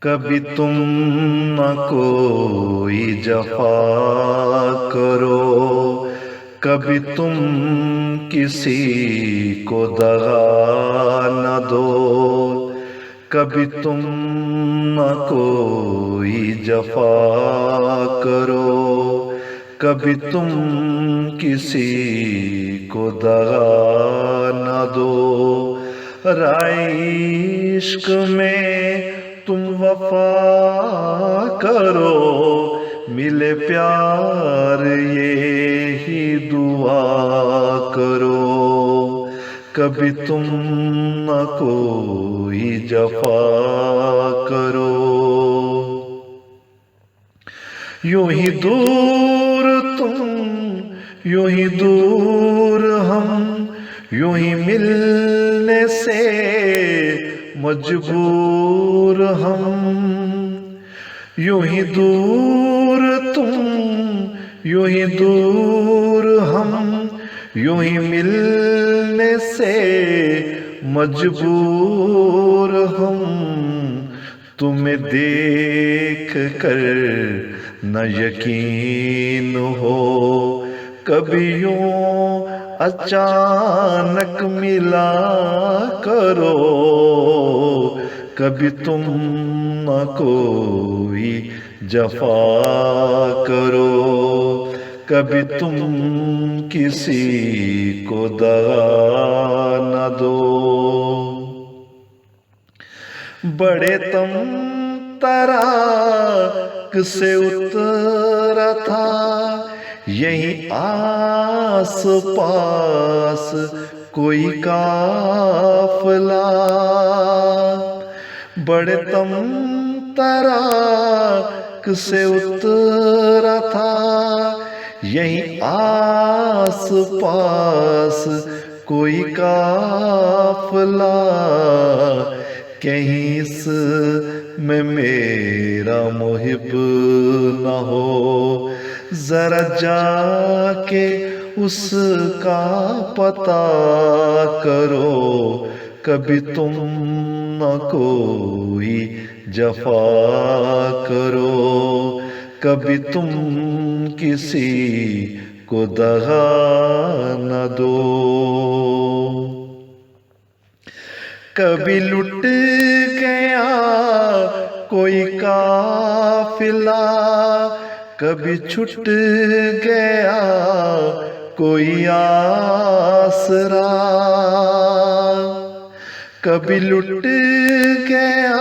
کبھی تم نہ کوئی جفا کرو، کبھی تم کسی کو دغا نہ دو، کبھی تم نہ کوئی جفا کرو، کبھی تم کسی کو دغا نہ دو۔ رائے عشق میں تم وفا کرو، ملے پیار یہی دعا کرو، کبھی تم نہ کوئی جفا کرو۔ یوں ہی دور تم، یوں ہی دور ہم، یوں ہی ملنے سے مجبور ہم، یوں ہی دور تم، یوں ہی دور ہم، یوں ہی ملنے سے مجبور ہم، تمہیں دیکھ کر نہ یقین ہو، کبھی یوں اچانک ملا کرو، کبھی تم نہ کوئی جفا کرو، کبھی تم کسی کو دغا نہ دو۔ بڑے تم تراک سے اترا تھا، یہیں آس پاس کوئی قافلہ، بڑے تم تراک سے اترا تھا، یہیں آس پاس کوئی قافلہ، کہیں اس میں میرا محب نہ ہو، ذرا جا کے اس کا پتہ کرو، کبھی تم نہ کوئی جفا کرو، کبھی تم کسی کو دغا نہ دو۔ کبھی لٹ گیا کوئی قافلہ، کبھی چھٹ گیا کوئی آسرا، کبھی لٹ گیا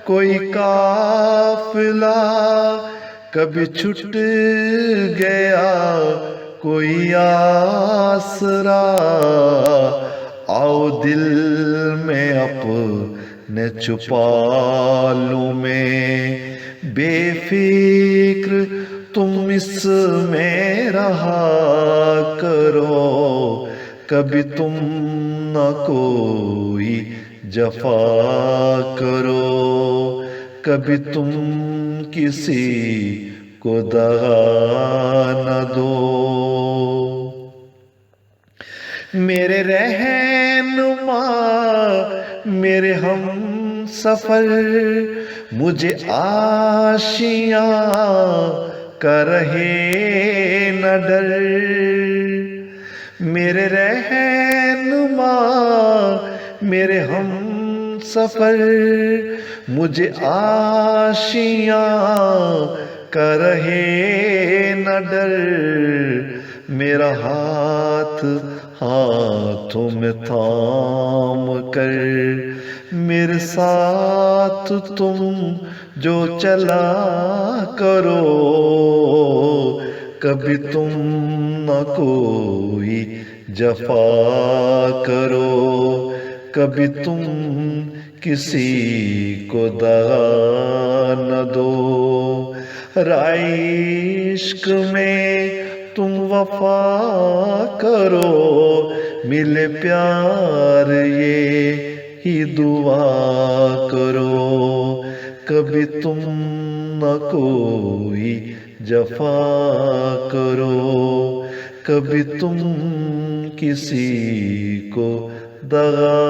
کوئی قافلہ، کبھی چھٹ گیا کوئی آسرا، آؤ دل میں اپنے چھپا لوں میں، بے فکر تم اس میں رہا کرو، کبھی تم نہ کوئی جفا کرو، کبھی تم کسی کو دغا نہ دو۔ میرے رہنما میرے ہم سفر، مجھے آشیاں کا رہے نہ ڈر، میرے رہنما میرے ہم سفر، مجھے آشیاں کا رہے نہ ڈر، میرا ہاتھ ہاتھوں میں تھام کر، میرے ساتھ تم جو چلا کرو، کبھی تم نہ کوئی جفا کرو، کبھی تم کسی کو دغا نہ دو۔ رائے عشق میں تم وفا کرو، ملے پیار یہی دعا کرو، کبھی تم نہ کوئی جفا کرو، کبھی تم کسی کو دغا